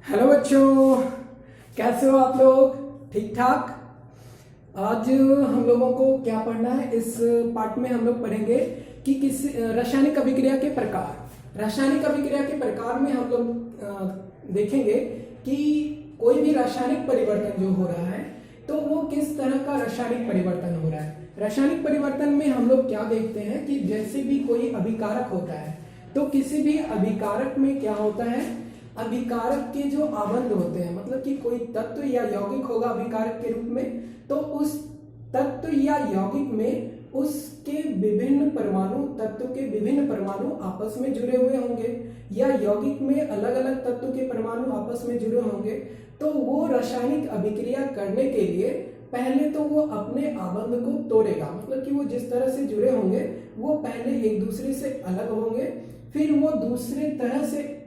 Hello बच्चों, कैसे हो आप लोग? ठीक ठाक। आज हम लोगों को क्या पढ़ना है? इस पार्ट में हम लोग पढ़ेंगे कि किस रासायनिक अभिक्रिया के प्रकार। रासायनिक अभिक्रिया के प्रकार में हम लोग देखेंगे कि कोई भी रासायनिक परिवर्तन जो हो रहा है तो वो किस तरह का रासायनिक परिवर्तन हो रहा है। रासायनिक परिवर्तन में हम लोग क्या देखते हैं कि जैसे भी कोई अभिकारक होता है तो किसी भी अभिकारक में क्या होता है, अभिकारक के जो आबंध होते हैं, मतलब कि कोई तत्व या यौगिक होगा अभिकारक के रूप में, तो उस तत्व या यौगिक में उसके विभिन्न परमाणु, तत्व के विभिन्न परमाणु आपस में जुड़े हुए होंगे या यौगिक में अलग अलग तत्व के परमाणु आपस में जुड़े होंगे। तो वो रासायनिक अभिक्रिया करने के लिए पहले तो वो अपने आबंध को तोड़ेगा, मतलब कि वो जिस तरह से जुड़े होंगे वो पहले एक दूसरे से अलग होंगे, फिर वो दूसरे तरह से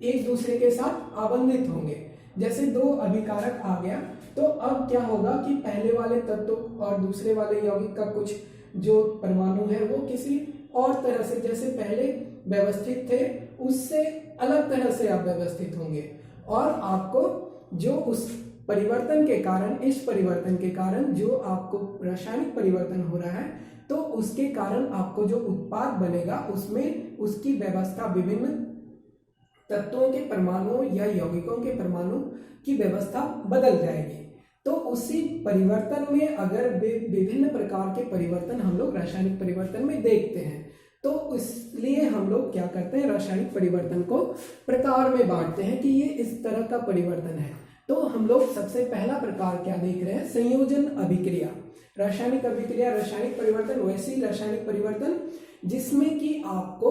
एक दूसरे के साथ आबंधित होंगे। जैसे दो अभिकारक आ गया तो अब क्या होगा कि पहले वाले तत्व और दूसरे वाले यौगिक का कुछ जो परमाणु है वो किसी और तरह से, जैसे पहले व्यवस्थित थे उससे अलग तरह से आप व्यवस्थित होंगे, और आपको जो उस परिवर्तन के कारण, इस परिवर्तन के कारण जो आपको रासायनिक परिवर्तन हो रहा है तो उसके कारण आपको जो उत्पाद बनेगा उसमें उसकी व्यवस्था विभिन्न तत्वों के परमाणुओं या यौगिकों के परमाणु की व्यवस्था बदल जाएगी। तो उसी परिवर्तन में अगर विभिन्न प्रकार के परिवर्तन हम लोग रासायनिक परिवर्तन में देखते हैं तो इसलिए हम लोग क्या करते हैं, रासायनिक परिवर्तन को प्रकार में बांटते हैं कि ये इस तरह का परिवर्तन है। तो हम लोग सबसे पहला प्रकार क्या देख रहे हैं, संयोजन अभिक्रिया। रासायनिक अभिक्रिया, रासायनिक परिवर्तन, वैसी रासायनिक परिवर्तन जिसमें कि आपको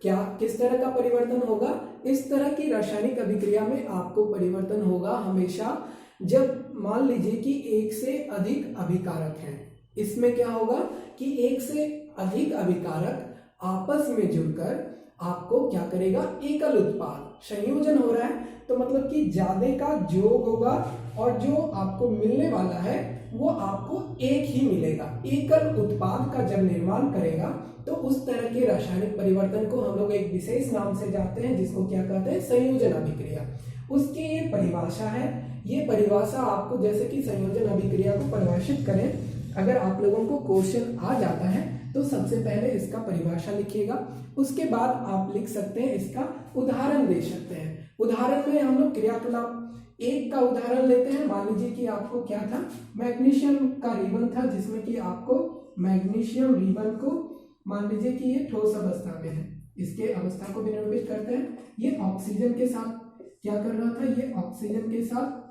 क्या किस तरह का परिवर्तन होगा, इस तरह की रासायनिक अभिक्रिया में आपको परिवर्तन होगा हमेशा जब मान लीजिए कि एक से अधिक अभिकारक हैं। इसमें क्या होगा कि एक से अधिक अभिकारक आपस में जुड़कर आपको क्या करेगा, एकल उत्पाद, संयोजन हो रहा है तो मतलब कि ज्यादा का योग होगा और जो आपको मिलने वाला है वो आपको एक ही मिलेगा। एकल उत्पाद का जब निर्माण करेगा तो उस तरह के रासायनिक परिवर्तन को हम लोग एक विशेष नाम से जानते हैं जिसको क्या कहते हैं, संयोजन अभिक्रिया। उसकी ये परिभाषा है। ये परिभाषा आपको, जैसे कि संयोजन अभिक्रिया को परिभाषित करें, अगर आप लोगों को क्वेश्चन आ जाता है तो सबसे पहले इसका परिभाषा लिखिएगा, उसके बाद आप लिख सकते हैं, इसका उदाहरण दे सकते हैं। उदाहरण में हम लोग क्रियाकलाप एक का उदाहरण लेते हैं। मान लीजिए कि आपको क्या था, मैग्नीशियम का रिबन था जिसमें कि आपको मैग्नीशियम रिबन को मान लीजिए कि ये ठोस अवस्था में है, इसके अवस्था को भी निरूपित करते हैं। ये ऑक्सीजन के साथ क्या कर रहा था, ये ऑक्सीजन के साथ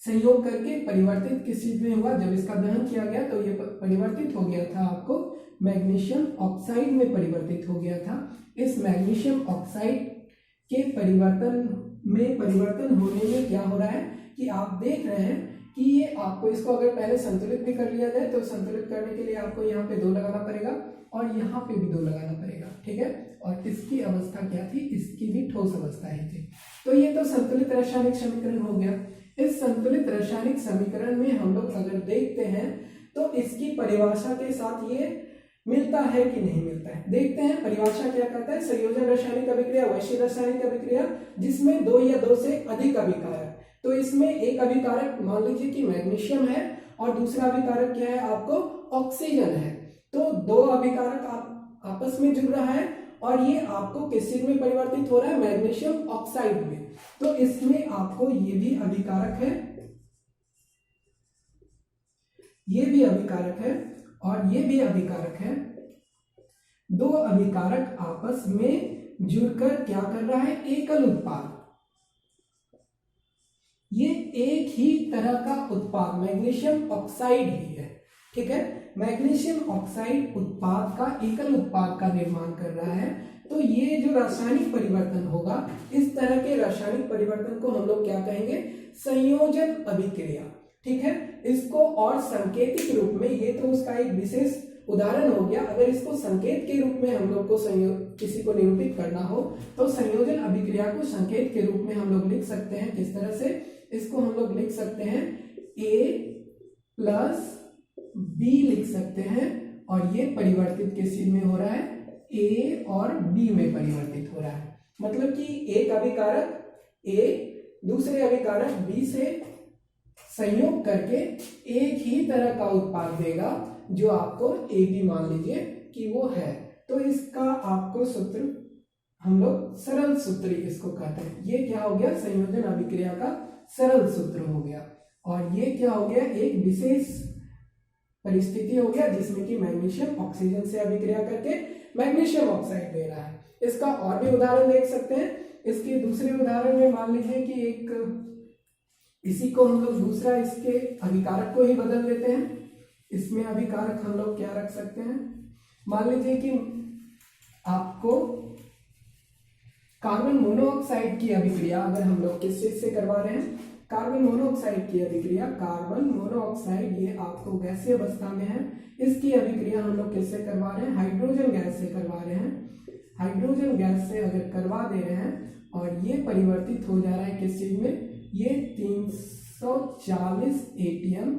संयोग करके परिवर्तित किस चीज में हुआ, जब इसका दहन किया गया तो ये परिवर्तित हो गया था, आपको मैग्नीशियम ऑक्साइड में परिवर्तित हो गया था। इस मैग्नीशियम ऑक्साइड के परिवर्तन होने में क्या हो रहा है कि आप देख रहे हैं कि ये आपको, इसको अगर पहले संतुलित भी कर लिया जाए तो संतुलित करने के लिए आपको यहाँ पे 2 लगाना पड़ेगा और यहाँ पे भी 2 लगाना पड़ेगा, ठीक है। और इसकी अवस्था क्या थी, इसकी भी ठोस अवस्था ही थी। तो ये तो संतुलित रासायनिक समीकरण हो गया। इस संतुलित रासायनिक समीकरण में हम लोग अगर देखते हैं तो इसकी परिभाषा के साथ ये मिलता है कि नहीं मिलता है, देखते हैं। परिभाषा क्या कहता है, संयोजन रासायनिक अभिक्रिया वैसी रासायनिक अभिक्रिया जिसमें 2 या 2 से अधिक अभिकारक। तो इसमें एक अभिकारक मान लीजिए कि मैग्नीशियम है और दूसरा अभिकारक क्या है, आपको ऑक्सीजन है। तो 2 अभिकारक आपस में जुड़ रहा है और ये आपको किस चीज में परिवर्तित हो रहा है, मैग्नीशियम ऑक्साइड में। तो इसमें आपको ये भी अभिकारक है, ये भी अभिकारक है और ये भी अभिकारक है। 2 अभिकारक आपस में जुड़कर क्या कर रहा है, एकल उत्पाद। ये एक ही तरह का उत्पाद मैग्नीशियम ऑक्साइड ही है, ठीक है। मैग्नीशियम ऑक्साइड उत्पाद का, एकल उत्पाद का निर्माण कर रहा है। तो ये जो रासायनिक परिवर्तन होगा, इस तरह के रासायनिक परिवर्तन को हम लोग क्या कहेंगे, संयोजन अभिक्रिया, ठीक है। इसको और सांकेतिक रूप में, ये तो उसका एक विशेष उदाहरण हो गया। अगर इसको संकेत के रूप में हम लोग को किसी को निरूपित करना हो तो संयोजन अभिक्रिया को संकेत के रूप में हम लोग लिख सकते हैं। किस तरह से, इसको हम लोग लिख सकते हैं A+B लिख सकते हैं, और ये परिवर्तित किस चीज में हो रहा है, A और B में परिवर्तित हो रहा है। मतलब कि एक अभिकारक ए दूसरे अभिकारक बी से संयोग करके एक ही तरह का उत्पाद देगा जो आपको ए बी मान लीजिए कि वो है। तो इसका आपको सूत्र हम लोग सरल सूत्र इसको कहते हैं। ये क्या हो गया, संयोजन अभिक्रिया का सरल सूत्र हो गया। और ये क्या हो गया, एक विशेष परिस्थिति हो गया जिसमें कि मैग्नीशियम ऑक्सीजन से अभिक्रिया करके मैग्नीशियम ऑक्साइड दे रहा है। इसका और भी उदाहरण देख सकते हैं। इसके दूसरे उदाहरण में मान लीजिए कि एक इसी को हम लोग दूसरा इसके अभिकारक को ही बदल देते हैं। इसमें अभिकारक हम लोग क्या रख सकते हैं, मान लीजिए कि आपको कार्बन मोनोऑक्साइड की अभिक्रिया अगर हम लोग किस चीज से करवा रहे हैं, कार्बन मोनोऑक्साइड की अभिक्रिया, कार्बन मोनोऑक्साइड ये आपको गैसीय अवस्था में है, इसकी अभिक्रिया हम लोग किससे करवा रहे हैं, हाइड्रोजन गैस से करवा रहे हैं। हाइड्रोजन गैस से अगर करवा दे रहे हैं और ये परिवर्तित हो जा रहा है किस चीज में, ये 340 ATM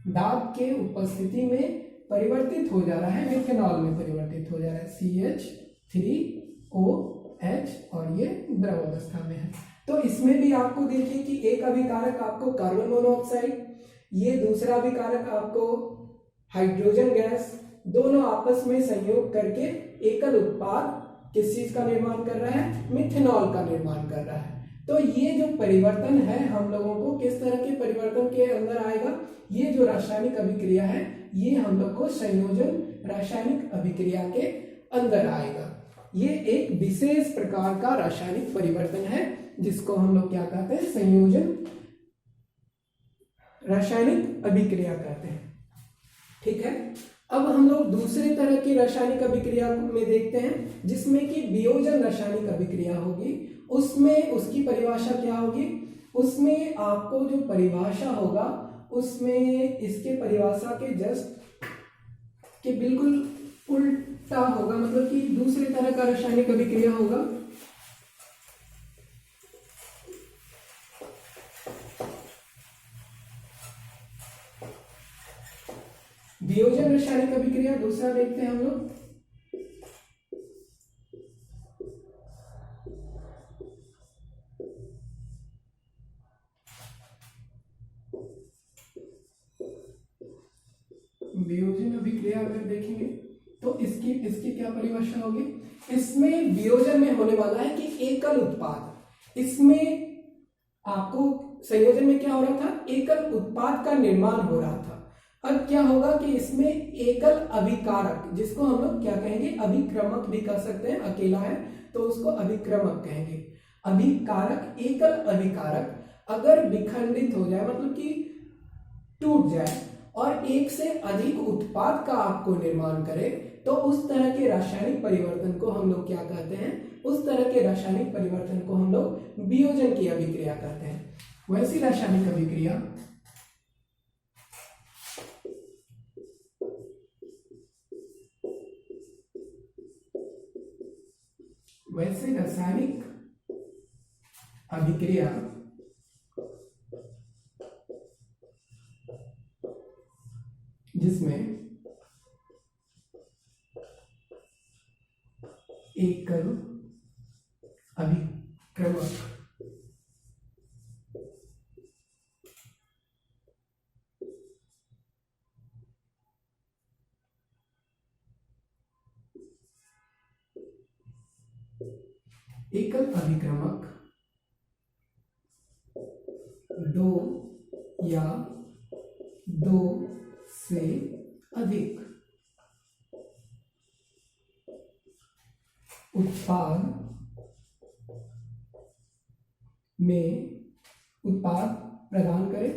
दाब के उपस्थिति में परिवर्तित हो जा रहा है, मिथेनॉल में परिवर्तित हो जा रहा है, CH3OH और ये द्रव अवस्था में है। तो इसमें भी आपको देखिए कि एक अभिकारक आपको कार्बन मोनोऑक्साइड, ये दूसरा अभिकारक आपको हाइड्रोजन गैस, दोनों आपस में संयोग करके एकल उत्पाद किस चीज का निर्माण कर रहा है, मिथेनॉल का निर्माण कर रहा है। तो ये जो परिवर्तन है हम लोगों को किस तरह के परिवर्तन के अंदर आएगा, ये जो रासायनिक अभिक्रिया है ये हम लोग को संयोजन रासायनिक अभिक्रिया के अंदर आएगा। ये एक विशेष प्रकार का रासायनिक परिवर्तन है जिसको हम लोग क्या कहते हैं, संयोजन रासायनिक अभिक्रिया कहते हैं। ठीक है, अब हम लोग दूसरे तरह की रासायनिक अभिक्रिया में देखते हैं जिसमें कि वियोजन रासायनिक अभिक्रिया होगी। उसमें उसकी परिभाषा क्या होगी, उसमें आपको जो परिभाषा होगा उसमें इसके परिभाषा के जस्ट के बिल्कुल उल्टा होगा, मतलब कि दूसरे तरह का रासायनिक अभिक्रिया होगा। वियोजन रासायनिक अभिक्रिया दूसरा देखते हैं हम लोग। वियोजन अभिक्रिया अगर देखेंगे तो इसकी इसकी क्या परिभाषा होगी, इसमें वियोजन में होने वाला है कि एकल उत्पाद, इसमें आपको संयोजन में क्या हो रहा था, एकल उत्पाद का निर्माण हो रहा था। अब क्या होगा कि इसमें एकल अभिकारक, जिसको हम लोग क्या कहेंगे, अभिक्रमक भी कह सकते हैं, अकेला है तो उसको अभिक्रमक कहेंगे। अभिकारक, एकल अभिकारक अगर विखंडित हो जाए, मतलब कि टूट जाए और एक से अधिक उत्पाद का आपको निर्माण करे, तो उस तरह के रासायनिक परिवर्तन को हम लोग क्या कहते हैं, उस तरह के रासायनिक परिवर्तन को हम लोग वियोजन की अभिक्रिया कहते हैं। वैसी रासायनिक अभिक्रिया जिसमें एकल अभिक्रमक दो या दो से अधिक उत्पाद प्रदान करे।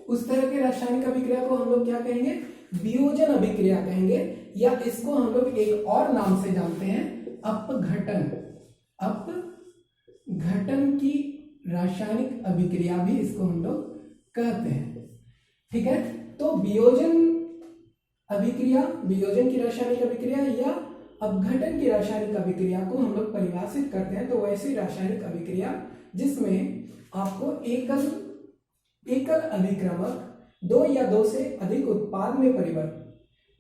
उस तरह के रासायनिक अभिक्रिया को हम लोग क्या कहेंगे, वियोजन अभिक्रिया कहेंगे, या इसको हम लोग एक और नाम से जानते हैं, अपघटन। अपघटन की रासायनिक अभिक्रिया भी इसको हम लोग कहते हैं। ठीक है, तो वियोजन अभिक्रिया, वियोजन की रासायनिक अभिक्रिया या अपघटन की रासायनिक अभिक्रिया को हम लोग परिभाषित करते हैं। तो वैसी रासायनिक अभिक्रिया जिसमें आपको एकल अभिक्रमक दो या दो से अधिक उत्पाद में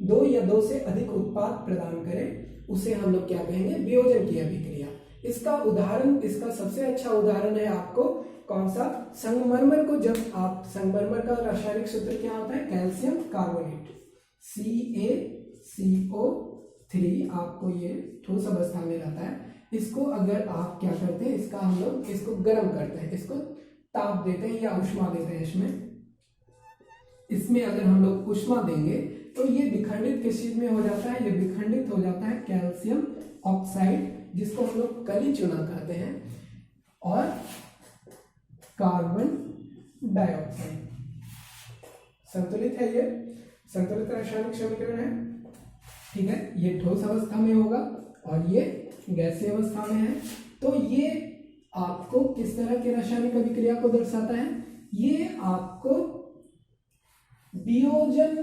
दो या दो से अधिक उत्पाद प्रदान करे उसे हम लोग क्या कहेंगे, वियोजन की अभिक्रिया। इसका उदाहरण, इसका सबसे अच्छा उदाहरण है आपको कौन सा, संगमरमर को जब आप, संगमरमर का रासायनिक सूत्र क्या होता है, कैल्शियम कार्बोनेट CaCO3, आपको ये ठोस अवस्था में रहता है। इसको अगर आप क्या करते हैं, इसका हम लोग इसको गर्म करते हैं, इसको ताप देते हैं या उष्मा देते हैं। इसमें अगर हम लोग उष्मा देंगे तो ये विखंडित किस चीज में हो जाता है, ये विखंडित हो जाता है कैल्शियम ऑक्साइड, जिसको हम लोग कली चूना कहते हैं, और कार्बन डाइऑक्साइड। संतुलित है, ये संतुलित रासायनिक समीकरण है, ठीक है। ये ठोस अवस्था में होगा और ये गैसीय अवस्था में है। तो ये आपको किस तरह की रासायनिक अभिक्रिया को दर्शाता है, ये आपको वियोजन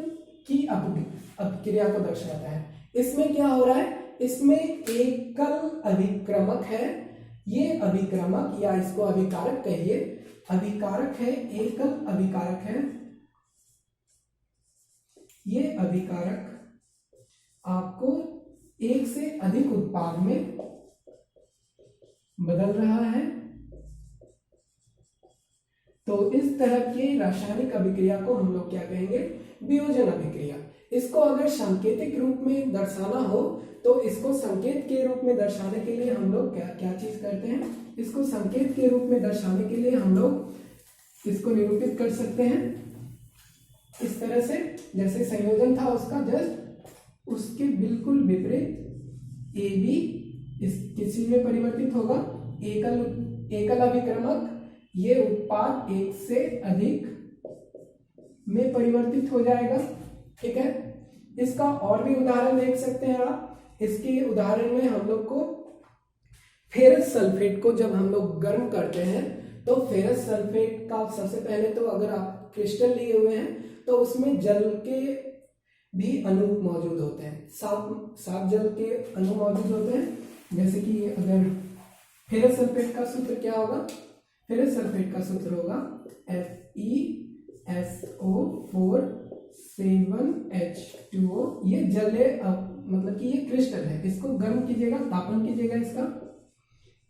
की अभिक्रिया को दर्शाता है। इसमें क्या हो रहा है, इसमें एकल अभिक्रमक है, ये अभिक्रमक या इसको अभिकारक कहिए, अभिकारक है, एकल अभिकारक है। ये अभिकारक आपको एक से अधिक उत्पाद में बदल रहा है। तो इस तरह की रासायनिक अभिक्रिया को हम लोग क्या कहेंगे, वियोजन अभिक्रिया। इसको अगर सांकेतिक रूप में दर्शाना हो तो इसको संकेत के रूप में दर्शाने के लिए हम लोग क्या क्या चीज करते हैं, इसको संकेत के रूप में दर्शाने के लिए हम लोग इसको निरूपित कर सकते हैं इस तरह से, जैसे संयोजन था उसका जस्ट उसके बिल्कुल विपरीत AB इस किस चीज में परिवर्तित होगा, एकल अभिक्रमक, ये उत्पाद एक से अधिक में परिवर्तित हो जाएगा, ठीक है। इसका और भी उदाहरण देख सकते हैं आप। इसके उदाहरण में हम लोग को फेरस सल्फेट को जब हम लोग गर्म करते हैं तो फेरस सल्फेट का सबसे पहले तो अगर आप क्रिस्टल लिए हुए हैं तो उसमें जल के भी अणु मौजूद होते हैं, साफ जल के अणु मौजूद होते हैं। जैसे कि अगर फेरस सल्फेट का सूत्र क्या होगा, फेरस सल्फेट का सूत्र होगा FeSO4 7H2O। ये जल है, मतलब कि ये क्रिस्टल है, इसको गर्म कीजिएगा, तापन कीजिएगा इसका,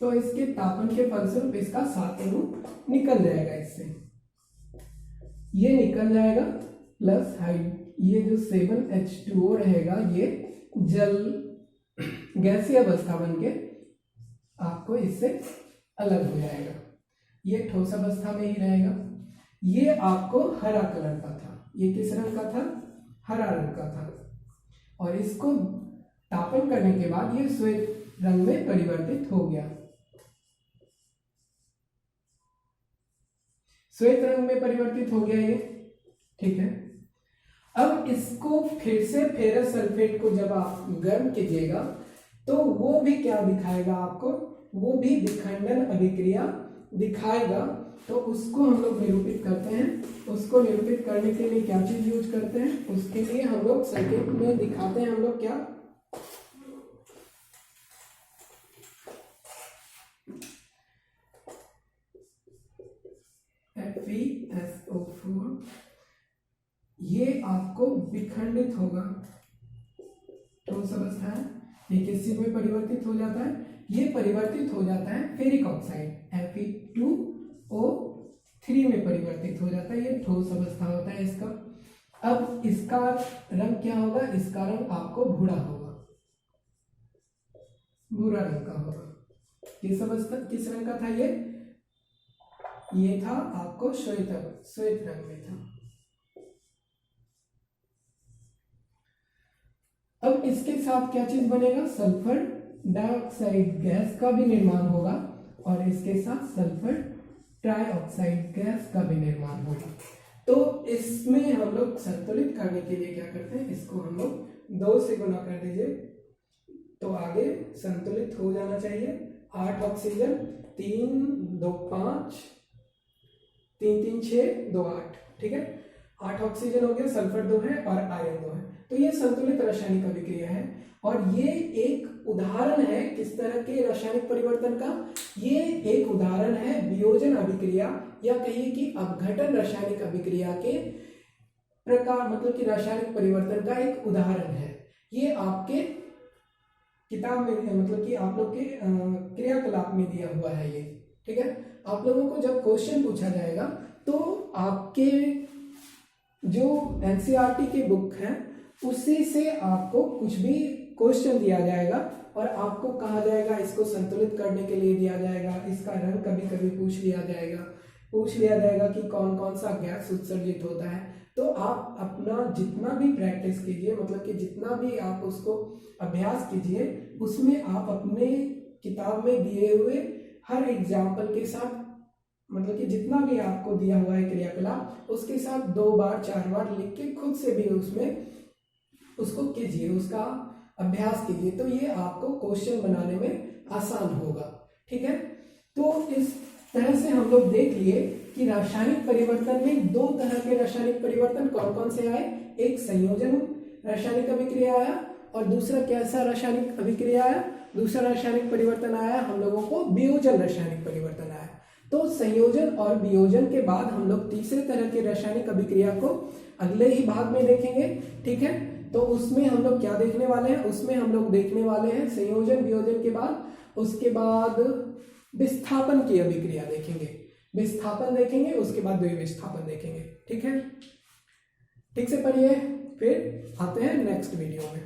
तो इसके तापन के फलस्वरूप इसका 7 अणु निकल जाएगा, इससे ये निकल जाएगा, प्लस ये जो 7H2O रहेगा ये जल गैसीय अवस्था बन के आपको इससे अलग हो जाएगा, ये ठोस अवस्था में ही रहेगा। ये आपको हरा कलर का था, ये किस रंग का था, हरा रंग का था, और इसको तापन करने के बाद ये श्वेत रंग में परिवर्तित हो गया, श्वेत रंग में परिवर्तित हो गया ये, ठीक है। अब इसको फिर से फेरस सल्फेट को जब आप गर्म कीजिएगा तो वो भी क्या दिखाएगा आपको, वो भी विखंडन अभिक्रिया दिखाएगा। तो उसको हम लोग निरूपित करते हैं, उसको निरूपित करने के लिए क्या चीज यूज करते हैं, उसके लिए हम लोग सर्किट में दिखाते हैं हम लोग क्या, FeSO4, ये आपको विखंडित होगा, ठोस अवस्था है, ये किस चीज में परिवर्तित हो जाता है, ये परिवर्तित हो जाता है फेरिक ऑक्साइड Fe2O3 में परिवर्तित हो जाता है, ये ठोस अवस्था होता है इसका। अब इसका रंग क्या होगा, इसका रंग आपको भूरा होगा, भूरा रंग का होगा। किस अवस्था, किस रंग का था ये था आपको श्वेत रंग में था। अब इसके साथ क्या चीज बनेगा, सल्फर डाइऑक्साइड गैस का भी निर्माण होगा, और इसके साथ सल्फर ट्राइऑक्साइड गैस का भी निर्माण होगा। तो इसमें हम लोग संतुलित करने के लिए क्या करते हैं, इसको हम लोग 2 से गुना कर दीजिए तो आगे संतुलित हो जाना चाहिए। 8 ऑक्सीजन, 3 2 5 3 3 6 2 8, ठीक है। 8 ऑक्सीजन हो गया, सल्फर 2 है और आयरन 2 है, तो ये संतुलित रासायनिक अभिक्रिया है। और ये एक उदाहरण है किस तरह के रासायनिक परिवर्तन का, ये एक उदाहरण है वियोजन अभिक्रिया या कहिए कि अपघटन रासायनिक अभिक्रिया के प्रकार मतलब कि रासायनिक परिवर्तन का एक उदाहरण है। ये आपके किताब में मतलब कि आप लोग के क्रियाकलाप में दिया हुआ है ये, ठीक है। आप लोगों को जब क्वेश्चन पूछा जाएगा तो आपके जो एनसीईआरटी के बुक हैं उसी से आपको कुछ भी क्वेश्चन दिया जाएगा और आपको कहा जाएगा, इसको संतुलित करने के लिए दिया जाएगा, इसका रंग कभी कभी पूछ लिया जाएगा कि कौन कौन सा गैस उत्सर्जित होता है। तो आप अपना जितना भी प्रैक्टिस कीजिए, मतलब कि जितना भी आप उसको अभ्यास कीजिए, उसमें आप अपने किताब में दिए हुए हर एग्जाम्पल के साथ, मतलब कि जितना भी आपको दिया हुआ है क्रियाकलाप, उसके साथ 2 बार 4 बार लिख के खुद से भी उसमें उसको कीजिए, उसका अभ्यास कीजिए, तो ये आपको क्वेश्चन बनाने में आसान होगा, ठीक है। तो इस तरह से हम लोग देख लिए कि रासायनिक परिवर्तन में 2 तरह के रासायनिक परिवर्तन कौन कौन से आए। एक संयोजन रासायनिक अभिक्रिया आया और दूसरा कैसा रासायनिक अभिक्रिया आया, दूसरा रासायनिक परिवर्तन आया हम लोगों को वियोजन रासायनिक परिवर्तन आया। तो संयोजन और वियोजन के बाद हम लोग तीसरे तरह के रासायनिक अभिक्रिया को अगले ही भाग में देखेंगे, ठीक है। तो उसमें हम लोग क्या देखने वाले हैं, उसमें हम लोग देखने वाले हैं संयोजन वियोजन के बाद, उसके बाद विस्थापन की अभिक्रिया देखेंगे, विस्थापन देखेंगे, उसके बाद द्विविस्थापन देखेंगे, ठीक है। ठीक से पढ़िए, फिर आते हैं नेक्स्ट वीडियो में।